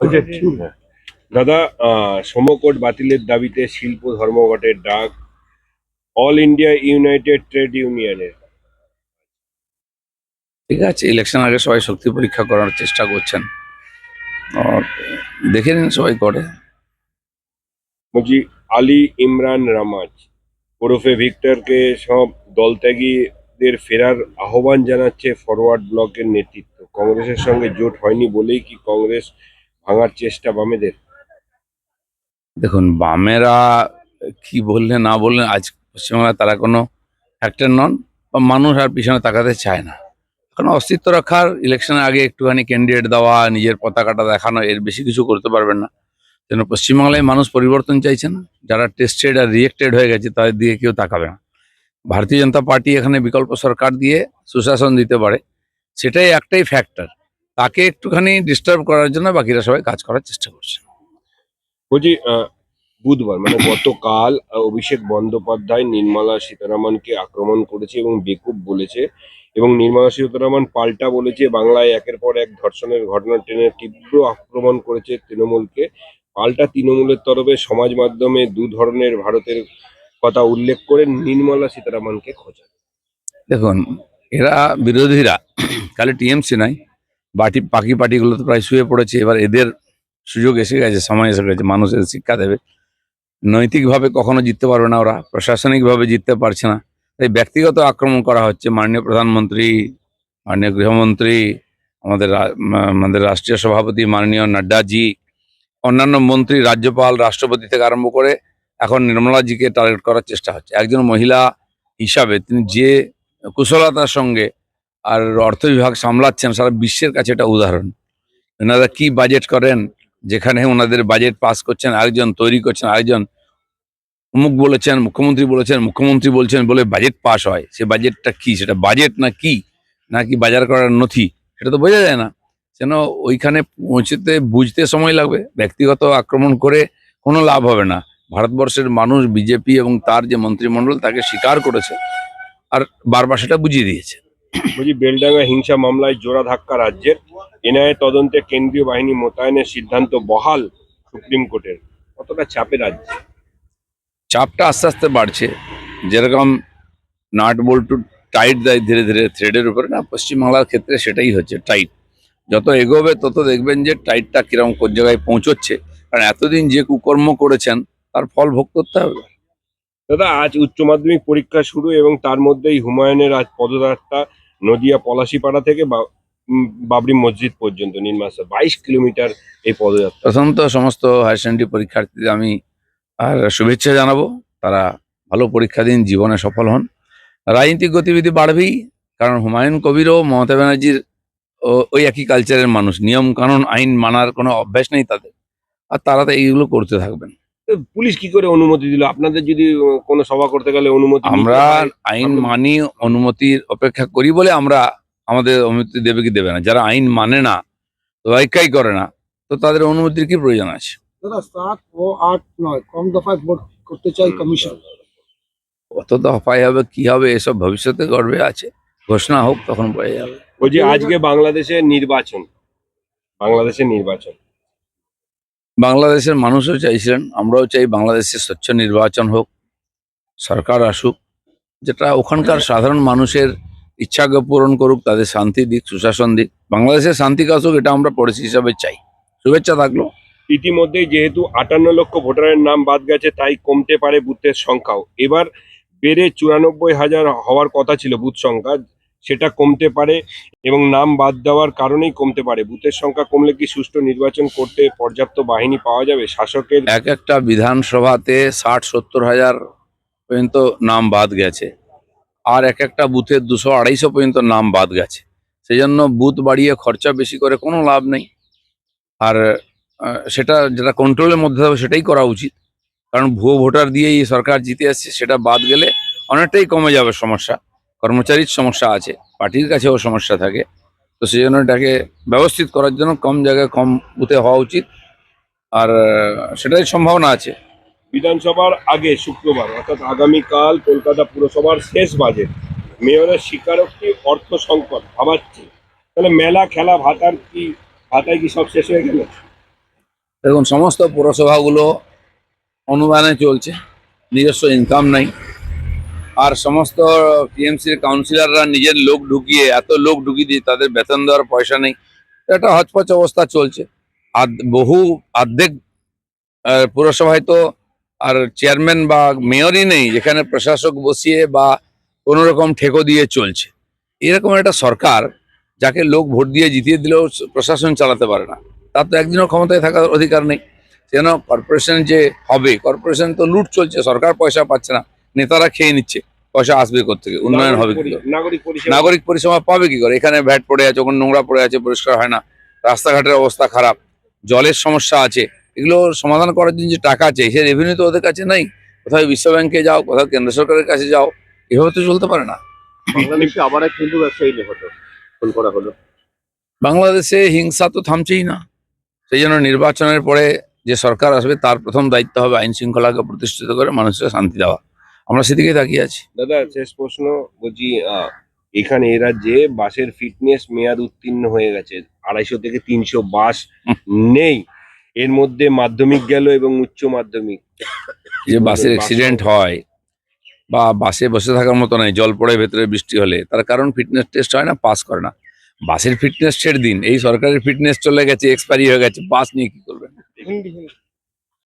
হ্যাঁ। দাদা, সমকোট বাতিলের দাবিতে শিল্প ধর্মঘটের ডাক অল ইন্ডিয়া ইউনাইটেড ট্রেড ইউনিয়নের। ঠিক আছে, ইলেকশন আগে সবাই শক্তি পরীক্ষা করার চেষ্টা করছেন। আর দেখে নিন সবাই করে। বলছি, আলী ইমরান রামাজ ওরফে ভিক্টরকে সব দলত্যাগীদের ফেরার আহ্বান জানাচ্ছে ফরওয়ার্ড ব্লকের নেতৃত্ব। কংগ্রেসের সঙ্গে জোট হয়নি বলেই কি কংগ্রেস ভাঙার চেষ্টা বামেদের? দেখুন, বামেরা কি বললে না বললেন, আজ পশ্চিমবাংলায় তারা কোনো ফ্যাক্টর নন, বা মানুষ আর পিছনে তাকাতে চায় না। কারণ অস্তিত্ব রক্ষার ইলেকশনের আগে একটুখানি ক্যান্ডিডেট দেওয়া, নিজের পতাকাটা দেখানো, এর বেশি কিছু করতে পারবেন না। যেন পশ্চিমবাংলায় মানুষ পরিবর্তন চাইছেন। যারা টেস্টেড আর রিয়েক্টেড হয়ে গেছে তাদের দিকে কেউ তাকাবে না। ভারতীয় জনতা পার্টি এখানে বিকল্প সরকার দিয়ে সুশাসন দিতে পারে, সেটাই একটাই ফ্যাক্টর। তাকে একটুখানি ডিস্টার্ব করার জন্য বাকিরা সবাই কাজ করার চেষ্টা করছে। বলছি, বুধবার মানে গতকাল অভিষেক বন্দ্যোপাধ্যায় নির্মলা সীতারামনকে আক্রমণ করেছে এবং বেকুব বলেছে, এবং নির্মলা সীতারামন পাল্টা বলেছে বাংলায় একের পর এক ধর্ষণের ঘটনা টেনে তীব্র আক্রমণ করেছে তৃণমূলকে। পাল্টা তৃণমূলের তরফে সমাজ মাধ্যমে দু ধরনের ভারতের কথা উল্লেখ করে নির্মলা সীতারামনকে খোঁচা। দেখুন, এরা বিরোধীরা খালি টিএমসি নয়, বাকি পার্টিগুলো তো প্রায় শুয়ে পড়েছে। এবার এদের সুযোগ এসে গেছে, সময় এসে গেছে, মানুষের শিক্ষা দেবে। নৈতিকভাবে কখনো জিততে পারবে না ওরা, প্রশাসনিকভাবে জিততে পারছে না, তাই ব্যক্তিগত আক্রমণ করা হচ্ছে। মাননীয় প্রধানমন্ত্রী, মাননীয় গৃহমন্ত্রী, আমাদের রাষ্ট্রীয় সভাপতি মাননীয় নাড্ডাজি, অন্যান্য মন্ত্রী, রাজ্যপাল, রাষ্ট্রপতি থেকে আরম্ভ করে এখন নির্মলাজিকে টার্গেট করার চেষ্টা হচ্ছে। একজন মহিলা হিসাবে তিনি যে কুশলতার সঙ্গে আর অর্থ বিভাগ সামলাচ্ছেন, সারা বিশ্বের কাছে এটা উদাহরণ। এনারা কি বাজেট করেন, যেখানে ওনাদের বাজেট পাস করছেন একজন, তৈরি করছেন আরেকজন। অমুক বলেছেন, মুখ্যমন্ত্রী বলেছেন, মুখ্যমন্ত্রী বলছেন বলে বাজেট পাস হয়। সে বাজেটটা কি, সেটা বাজেট না কি, নাকি বাজার করার নথি, সেটা তো বোঝা যায় না। যেন ওইখানে পৌঁছতে বুঝতে সময় লাগবে। ব্যক্তিগত আক্রমণ করে কোনো লাভ হবে না। ভারতবর্ষের মানুষ বিজেপি এবং তার যে মন্ত্রিমণ্ডল তাকে স্বীকার করেছে, আর বারবার সেটা বুঝিয়ে দিয়েছে। বলছি, বেলডাঙ্গা হিংসা মামলায় জোড়া ধাক্কা রাজ্যের। এনআইএ তদন্তে কেন্দ্রীয় বাহিনী মোতায়েনের সিদ্ধান্ত বহাল সুপ্রিম কোর্টের। কতটা চাপে রাজ্য? চাপটা আস্তে আস্তে বাড়ছে। যেরকম নাট বল্টু টাইট দেয় ধীরে ধীরে থ্রেডের উপরে, না পশ্চিমবাংলার ক্ষেত্রে সেটাই হচ্ছে, টাইট। যত এগোবে তত দেখবেন যে টাইটটা কিরকম কোন জায়গায় পৌঁছচ্ছে। কারণ এতদিন যে কুকর্ম করেছেন তার ফল ভোগ করতে হবে। দাদা, আজ উচ্চ মাধ্যমিক পরীক্ষা শুরু এবং তার মধ্যেই হুমায়ুনের আজ পদযাত্রা নদিয়া পলাশীপাড়া থেকে বাবরি মসজিদ পর্যন্ত নির্মাণ 22 কিলোমিটার এই পদযাত্রা। প্রথম তো সমস্ত হায়ার সেকেন্ডারি পরীক্ষার্থীদের আমি আর শুভেচ্ছা জানাবো। তারা ভালো পরীক্ষা দিন, জীবনে সফল হন। রাজনৈতিক গতিবিধি বাড়বেই, কারণ হুমায়ুন কবিরও মমতা ব্যানার্জির ওই একই কালচারের মানুষ। নিয়ম কানুন আইন মানার কোনো অভ্যাস নেই তাদের, আর তারা তো এইগুলো করতে থাকবেন। পুলিশ কি করে অনুমতি দিল আপনাদের? যদি কোনো সভা করতে গেলে অনুমতি নিতে আমরা হয়, আইন মানি, অনুমতির অপেক্ষা করি বলে আমরা, আমাদের অনুমতি দেবে কি দেবে না। যারা আইন মানে না, রক্ষাই করে না, তো তাদের অনুমতির কি প্রয়োজন আছে? দাদা 7 ও 8 নয়, কম দফায় ভোট করতে চাই কমিশন। কত দফায় হবে, কি হবে, এসব ভবিষ্যতে গর্বে আছে। ঘোষণা হোক তখন বোঝা যাবে। ওই যে আজকে বাংলাদেশের নির্বাচন, বাংলাদেশের নির্বাচন বাংলাদেশের মানুষও চাইছিলেন, আমরাও চাই বাংলাদেশে স্বচ্ছ নির্বাচন হোক, সরকার আসুক, যেটা ওখানকার সাধারণ মানুষের ইচ্ছাকে পূরণ করুক, তাদের শান্তি দিক, সুশাসন দিক, বাংলাদেশের শান্তি আসুক, এটা আমরা পড়েছি হিসাবে চাই। শুভেচ্ছা থাকলো। ইতিমধ্যেই যেহেতু 58 লক্ষ ভোটারের নাম বাদ গেছে, তাই কমতে পারে বুথের সংখ্যাও। এবার বেড়ে 94,000 হওয়ার কথা ছিল বুথ সংখ্যা, সেটা কমতে পারে এবং নাম বাদ দেওয়ার কারণেই কমতে পারে। বুথের সংখ্যা কমলে কি সুষ্ঠু নির্বাচন করতে পর্যাপ্ত বাহিনী পাওয়া যাবে? শাসকের এক একটা বিধানসভাতে 60-70 হাজার পর্যন্ত নাম বাদ গেছে, আর এক একটা বুথে 200-250 পর্যন্ত নাম বাদ গেছে। সেই জন্য বুথ বাড়িয়ে খরচা বেশি করে কোনো লাভ নেই। আর সেটা যেটা কন্ট্রোলের মধ্যে হবে সেটাই করা উচিত। কারণ ভুয়ো ভোটার দিয়েই সরকার জিতে আসছে, সেটা বাদ গেলে অনেকটাই কমে যাবে সমস্যা। কর্মচারীর সমস্যা আছে, পার্টির কাছেও সমস্যা থাকে। তো সেই জন্য এটাকে ব্যবস্থিত করার জন্য কম জায়গায় কম বুথে হওয়া উচিত, আর সেটাই সম্ভাবনা আছে। বিধানসভার আগে শুক্রবার অর্থাৎ আগামীকাল কলকাতা পুরসভার শেষ বাজেট। মেয়রের স্বীকারোক্তি, অর্থ সংকট ভাবাচ্ছে। তাহলে মেলা, খেলা, ভাতায় কি সব শেষ হয়ে গেল? দেখুন, সমস্ত পুরসভাগুলো অনুদানে চলছে, নিজস্ব ইনকাম নাই। আর সমস্ত টিএমসির কাউন্সিলররা নিজের লোক ঢুকিয়ে, এত লোক ঢুকিয়ে দিয়ে তাদের বেতন দেওয়ার পয়সা নেই। একটা হচপচ অবস্থা চলছে। আর অর্ধেক পুরসভায় তো আর চেয়ারম্যান বা মেয়রই নেই, যেখানে প্রশাসক বসিয়ে বা কোনো রকম ঠেকো দিয়ে চলছে। এরকম একটা সরকার, যাকে লোক ভোট দিয়ে জিতিয়ে দিলেও প্রশাসন চালাতে পারে না, তার তো একদিনও ক্ষমতায় থাকার অধিকার নেই। যেন কর্পোরেশন যে হবে, কর্পোরেশন তো লুট চলছে, সরকার পয়সা পাচ্ছে না, নেতারা খেয়ে নিচ্ছে। পয়সা আসবে কোত্থেকে? উন্নয়ন হবে কি করে? নাগরিক পরিষেবা নাগরিক পরিষেবা পাবে কি করে? এখানে ভ্যাট পড়ে আছে, ওখানে নোংরা পড়ে আছে, পরিষ্কার হয় না, রাস্তাঘাটের অবস্থা খারাপ, জলের সমস্যা আছে। এগুলো সমাধান করার জন্য যে টাকা আছে, সে রেভিনিউ তো ওদের কাছে নেই। কোথাও বিশ্ব ব্যাংকে যাও, কোথাও কেন্দ্র সরকারের কাছে যাও, এভাবে তো চলতে পারে না। বাংলাদেশে আবার এক হিন্দু ব্যবসায়ী নিহত, খুন করা হলো। বাংলাদেশে হিংসা তো থামছেই না। সেই জন্য নির্বাচনের পরে যে সরকার আসবে, তার প্রথম দায়িত্ব হবে আইন শৃঙ্খলাকে প্রতিষ্ঠিত করে মানুষকে শান্তি দেওয়া। আমরা সেদিকে তাকিয়ে আছি। দাদা, শেষ প্রশ্ন বলছি, এখানে এ রাজ্যে বাসের ফিটনেস মেয়াদ উত্তীর্ণ হয়ে গেছে, 250 থেকে 300 বাস নেই। এর মধ্যে মাধ্যমিক গেল এবং উচ্চ মাধ্যমিক। যে বাসের অ্যাক্সিডেন্ট হয় বা বাসে বসে থাকার মতো নয়, জল পড়ে ভেতরে বৃষ্টি হলে, তার কারণ ফিটনেস টেস্ট হয় না, পাস করে না। বাসের ফিটনেস ছেড়ে দিন, এই সরকারের ফিটনেস চলে গেছে, এক্সপায়ারি হয়ে গেছে, বাস নিয়ে কি করবেন?